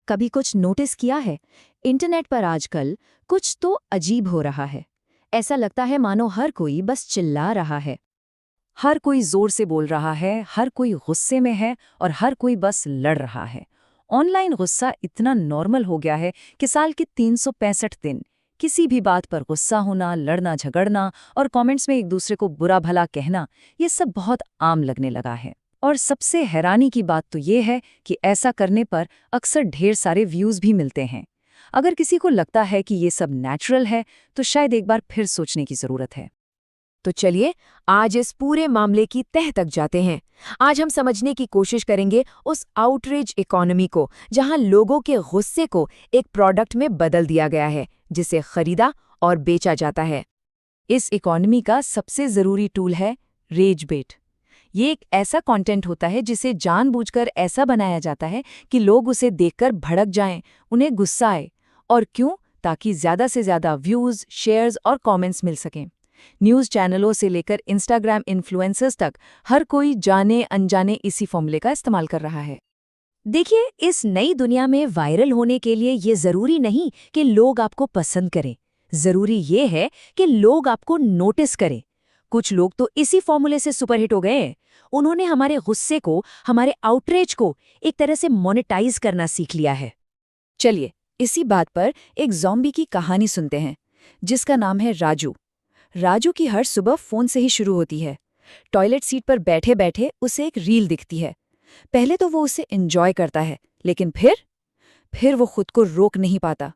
कभी कुछ नोटिस किया है? इंटरनेट पर आजकल कुछ तो अजीब हो रहा है। ऐसा लगता है मानो हर कोई बस चिल्ला रहा है। हर कोई जोर से बोल रहा है, हर कोई गुस्से में है और हर कोई बस लड़ रहा है। ऑनलाइन गुस्सा इतना नॉर्मल हो गया है कि साल के 365 दिन किसी भी बात पर गुस्सा होना, लड़ना झगड़ना और कमेंट्स में एक दूसरे को बुरा भला कहना, ये सब बहुत आम लगने लगा है। और सबसे हैरानी की बात तो ये है कि ऐसा करने पर अक्सर ढेर सारे व्यूज़ भी मिलते हैं। अगर किसी को लगता है कि ये सब नेचुरल है, तो शायद एक बार फिर सोचने की ज़रूरत है। तो चलिए आज इस पूरे मामले की तह तक जाते हैं। आज हम समझने की कोशिश करेंगे उस आउटरीच इकोनॉमी को, जहां लोगों के गुस्से को एक प्रोडक्ट में बदल दिया गया है, जिसे खरीदा और बेचा जाता है। इस इकोनॉमी का सबसे ज़रूरी टूल है रेज बेट। ये एक ऐसा कंटेंट होता है जिसे जानबूझकर ऐसा बनाया जाता है कि लोग उसे देखकर भड़क जाएं, उन्हें गुस्सा आए। और क्यों? ताकि ज़्यादा से ज़्यादा व्यूज़, शेयर्स और कमेंट्स मिल सकें। न्यूज़ चैनलों से लेकर इंस्टाग्राम इन्फ्लुएंसर्स तक हर कोई जाने अनजाने इसी फॉर्मूले का इस्तेमाल कर रहा है। देखिए, इस नई दुनिया में वायरल होने के लिए ये जरूरी नहीं कि लोग आपको पसंद करें। जरूरी ये है कि लोग आपको नोटिस करें। कुछ लोग तो इसी फॉर्मूले से सुपरहिट हो गए। उन्होंने हमारे गुस्से को, हमारे आउटरीच को एक तरह से मोनेटाइज करना सीख लिया है। चलिए, इसी बात पर एक ज़ॉम्बी की कहानी सुनते हैं, जिसका नाम है राजू। राजू की हर सुबह फ़ोन से ही शुरू होती है। टॉयलेट सीट पर बैठे बैठे उसे एक रील दिखती है। पहले तो वो उसे एंजॉय करता है, लेकिन फिर वो खुद को रोक नहीं पाता।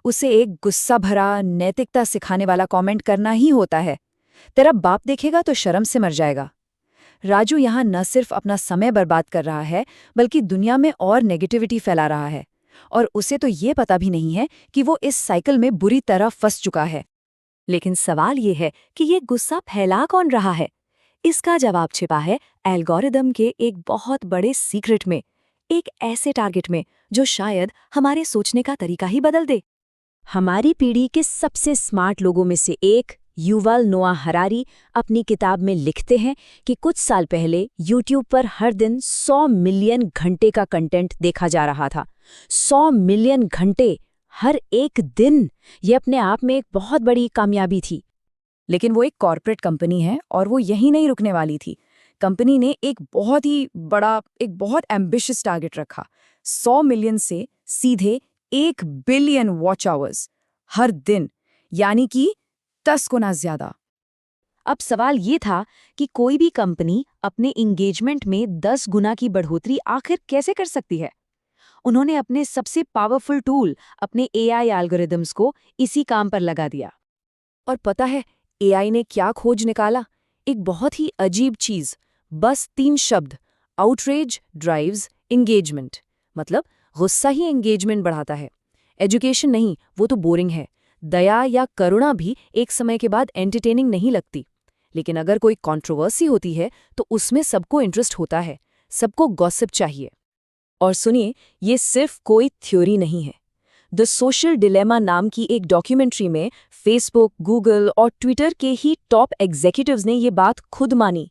उसे एक गुस्सा भरा, नैतिकता सिखाने वाला कमेंट करना ही होता है। तेरा बाप देखेगा तो शर्म से मर जाएगा। राजू यहाँ न सिर्फ अपना समय बर्बाद कर रहा है, बल्कि दुनिया में और नेगेटिविटी फैला रहा है। और उसे तो ये पता भी नहीं है कि वो इस साइकिल में बुरी तरह फंस चुका है। लेकिन सवाल ये है कि ये गुस्सा फैला कौन रहा है? इसका जवाब छिपा है एल्गोरिदम के एक बहुत बड़े सीक्रेट में, एक ऐसे टारगेट में जो शायद हमारे सोचने का तरीका ही बदल दे। हमारी पीढ़ी के सबसे स्मार्ट लोगों में से एक युval नोआ हरारी अपनी किताब में लिखते हैं कि कुछ साल पहले यूट्यूब पर हर दिन 100 मिलियन घंटे का कंटेंट देखा जा रहा था। 100 मिलियन घंटे हर एक दिन! ये अपने आप में एक बहुत बड़ी कामयाबी थी। लेकिन वो एक कॉर्पोरेट कंपनी है और वो यहीं नहीं रुकने वाली थी। कंपनी ने एक बहुत ही बड़ा, एक बहुत एम्बिशियस टारगेट रखा। 100 मिलियन से सीधे 1 बिलियन वॉच आवर्स हर दिन, यानी कि 10 गुना ज्यादा। अब सवाल ये था कि कोई भी कंपनी अपने इंगेजमेंट में 10 गुना की बढ़ोतरी आखिर कैसे कर सकती है? उन्होंने अपने सबसे पावरफुल टूल, अपने एआई एल्गोरिदम्स को इसी काम पर लगा दिया। और पता है एआई ने क्या खोज निकाला? एक बहुत ही अजीब चीज। बस 3 शब्द: आउटरेज ड्राइव्स एंगेजमेंट। मतलब गुस्सा ही एंगेजमेंट बढ़ाता है। एजुकेशन नहीं, वो तो बोरिंग है। दया या करुणा भी एक समय के बाद एंटरटेनिंग नहीं लगती। लेकिन अगर कोई कंट्रोवर्सी होती है तो उसमें सबको इंटरेस्ट होता है, सबको गॉसिप चाहिए। और सुनिए, ये सिर्फ कोई थ्योरी नहीं है। द सोशल डिलेमा नाम की एक डॉक्यूमेंट्री में फेसबुक, गूगल और ट्विटर के ही टॉप एग्जीक्यूटिव्स ने ये बात खुद मानी।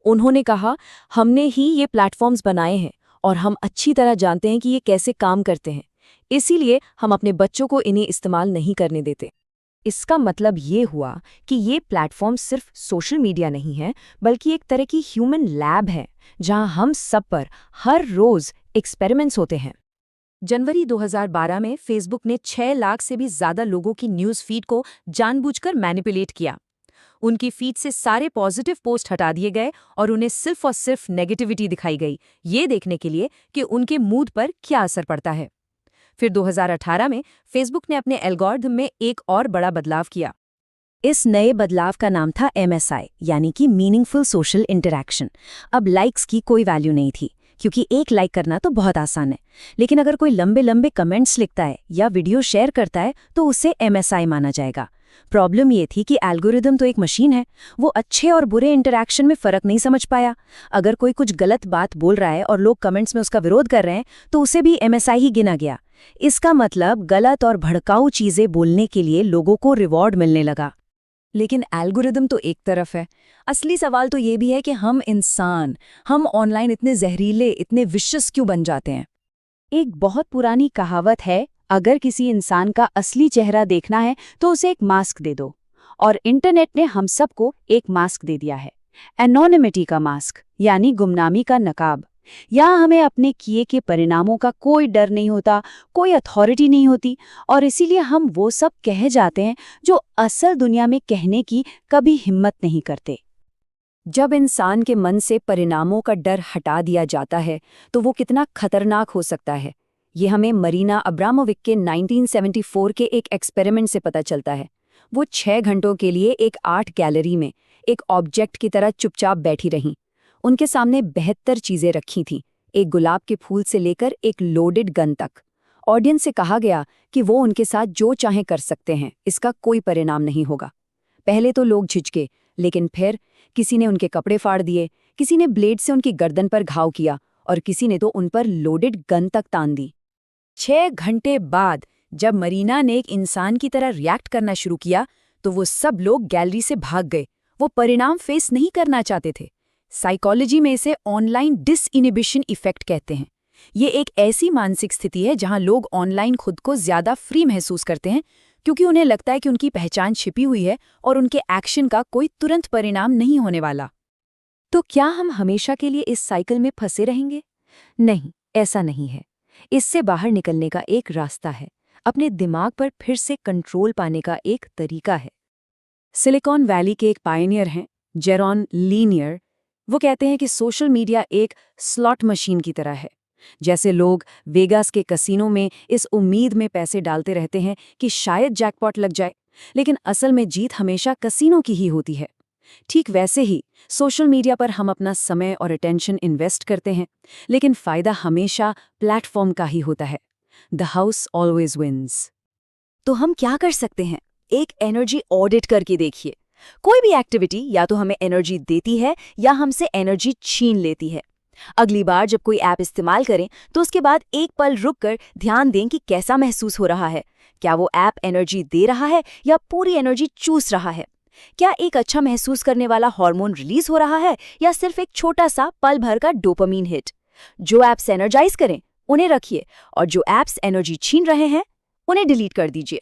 उन्होंने कहा, हमने ही ये प्लेटफॉर्म्स बनाए हैं और हम अच्छी तरह जानते हैं कि ये कैसे काम करते हैं। इसीलिए हम अपने बच्चों को इन्हें इस्तेमाल नहीं करने देते। इसका मतलब ये हुआ कि ये प्लेटफॉर्म सिर्फ सोशल मीडिया नहीं है, बल्कि एक तरह की ह्यूमन लैब है, जहां हम सब पर हर रोज एक्सपेरिमेंट्स होते हैं। जनवरी 2012 में फेसबुक ने 6 लाख से भी ज्यादा लोगों की न्यूज़ फीड को जानबूझकर मैनिपुलेट किया। उनकी फीड से सारे पॉजिटिव पोस्ट हटा दिए गए और उन्हें सिर्फ और सिर्फ नेगेटिविटी दिखाई गई, ये देखने के लिए कि उनके मूड पर क्या असर पड़ता है। फिर 2018 में फेसबुक ने अपने एल्गोरिथम में एक और बड़ा बदलाव किया। इस नए बदलाव का नाम था MSI, यानी कि मीनिंगफुल सोशल इंटरैक्शन। अब लाइक्स की कोई वैल्यू नहीं थी, क्योंकि एक लाइक करना तो बहुत आसान है। लेकिन अगर कोई लंबे लंबे कमेंट्स लिखता है या वीडियो शेयर करता है तो उसे MSI माना जाएगा। प्रॉब्लम ये थी कि एल्गोरिदम तो एक मशीन है, वो अच्छे और बुरे इंटरैक्शन में फ़र्क नहीं समझ पाया। अगर कोई कुछ गलत बात बोल रहा है और लोग कमेंट्स में उसका विरोध कर रहे हैं तो उसे भी MSI ही गिना गया। इसका मतलब गलत और भड़काऊ चीज़ें बोलने के लिए लोगों को रिवॉर्ड मिलने लगा। लेकिन एल्गोरिदम तो एक तरफ है, असली सवाल तो ये भी है कि हम इंसान, हम ऑनलाइन इतने जहरीले, इतने विशिष्ट क्यों बन जाते हैं। एक बहुत पुरानी कहावत है, अगर किसी इंसान का असली चेहरा देखना है तो उसे एक मास्क दे दो। और इंटरनेट ने हम सबको एक मास्क दे दिया है, एनोनिमिटी का मास्क, यानी गुमनामी का नकाब। यहाँ हमें अपने किए के परिणामों का कोई डर नहीं होता, कोई अथॉरिटी नहीं होती, और इसीलिए हम वो सब कह जाते हैं जो असल दुनिया में कहने की कभी हिम्मत नहीं करते। जब इंसान के मन से परिणामों का डर हटा दिया जाता है तो वो कितना खतरनाक हो सकता है, ये हमें मरीना अब्रामोविक के 1974 के एक एक्सपेरिमेंट से पता चलता है। वो 6 घंटों के लिए एक आर्ट गैलरी में एक ऑब्जेक्ट की तरह चुपचाप बैठी रहीं। उनके सामने 72 चीजें रखी थीं, एक गुलाब के फूल से लेकर एक लोडेड गन तक। ऑडियंस से कहा गया कि वो उनके साथ जो चाहें कर सकते हैं, इसका कोई परिणाम नहीं होगा। पहले तो लोग झिझके, लेकिन फिर किसी ने उनके कपड़े फाड़ दिए, किसी ने ब्लेड से उनकी गर्दन पर घाव किया और किसी ने तो उन पर लोडेड गन तक तान दी। 6 घंटे बाद जब मरीना ने एक इंसान की तरह रिएक्ट करना शुरू किया तो वो सब लोग गैलरी से भाग गए। वो परिणाम फेस नहीं करना चाहते थे। साइकोलॉजी में इसे ऑनलाइन डिसइनिबिशन इफेक्ट कहते हैं। ये एक ऐसी मानसिक स्थिति है जहां लोग ऑनलाइन खुद को ज्यादा फ्री महसूस करते हैं, क्योंकि उन्हें लगता है कि उनकी पहचान छिपी हुई है और उनके एक्शन का कोई तुरंत परिणाम नहीं होने वाला। तो क्या हम हमेशा के लिए इस साइकिल में फंसे रहेंगे? नहीं, ऐसा नहीं है। इससे बाहर निकलने का एक रास्ता है, अपने दिमाग पर फिर से कंट्रोल पाने का एक तरीका है। सिलिकॉन वैली के एक पायनियर हैं, जेरॉन लीनियर। वो कहते हैं कि सोशल मीडिया एक स्लॉट मशीन की तरह है। जैसे लोग वेगास के कसीनो में इस उम्मीद में पैसे डालते रहते हैं कि शायद जैकपॉट लग जाए, लेकिन असल में जीत हमेशा कसीनो की ही होती है। ठीक वैसे ही सोशल मीडिया पर हम अपना समय और अटेंशन इन्वेस्ट करते हैं, लेकिन फायदा हमेशा प्लेटफॉर्म का ही होता है। The house always wins. तो हम क्या कर सकते हैं? एक एनर्जी ऑडिट करके देखिए। कोई भी एक्टिविटी या तो हमें एनर्जी देती है या हमसे एनर्जी छीन लेती है। अगली बार जब कोई ऐप इस्तेमाल करें तो उसके बाद एक पल रुककर ध्यान दें कि कैसा महसूस हो रहा है। क्या वो ऐप एनर्जी दे रहा है या पूरी एनर्जी चूस रहा है? क्या एक अच्छा महसूस करने वाला हार्मोन रिलीज हो रहा है या सिर्फ एक छोटा सा पल भर का डोपामीन हिट? जो ऐप्स एनर्जाइज करें उन्हें रखिए और जो ऐप्स एनर्जी छीन रहे हैं उन्हें डिलीट कर दीजिए।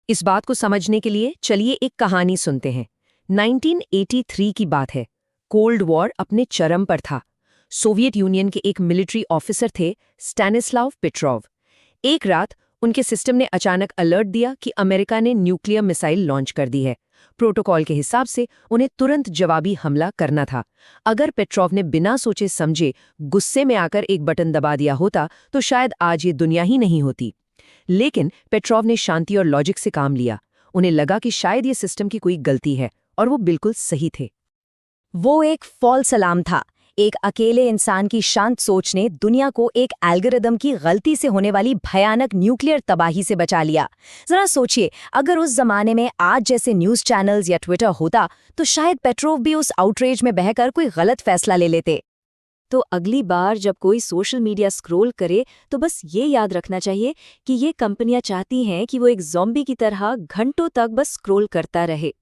इस बात को समझने के लिए चलिए एक कहानी सुनते हैं। 1983 की बात है। कोल्ड वॉर अपने चरम पर था। सोवियत यूनियन के एक मिलिट्री ऑफिसर थे, स्टैनिस्लाव पेट्रोव। एक रात उनके सिस्टम ने अचानक अलर्ट दिया कि अमेरिका ने न्यूक्लियर मिसाइल लॉन्च कर दी है। प्रोटोकॉल के हिसाब से उन्हें तुरंत जवाबी हमला करना था। अगर पेट्रोव ने बिना सोचे समझे गुस्से में आकर एक बटन दबा दिया होता तो शायद आज ये दुनिया ही नहीं होती। लेकिन पेट्रोव ने शांति और लॉजिक से काम लिया। उन्हें लगा कि शायद ये सिस्टम की कोई गलती है, और वो बिल्कुल सही थे। वो एक फॉल्स अलार्म था। एक अकेले इंसान की शांत सोच ने दुनिया को एक एल्गोरिदम की गलती से होने वाली भयानक न्यूक्लियर तबाही से बचा लिया। जरा सोचिए, अगर उस जमाने में आज जैसे न्यूज़ चैनल्स या ट्विटर होता तो शायद पेट्रोव भी उस आउटरेज में बहकर कोई गलत फैसला ले लेते। तो अगली बार जब कोई सोशल मीडिया स्क्रॉल करे तो बस ये याद रखना चाहिए कि ये कंपनियां चाहती हैं कि वो एक ज़ॉम्बी की तरह घंटों तक बस स्क्रॉल करता रहे।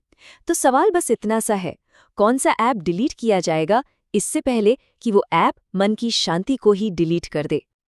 तो सवाल बस इतना सा है, कौन सा ऐप डिलीट किया जाएगा इससे पहले कि वो ऐप मन की शांति को ही डिलीट कर दे।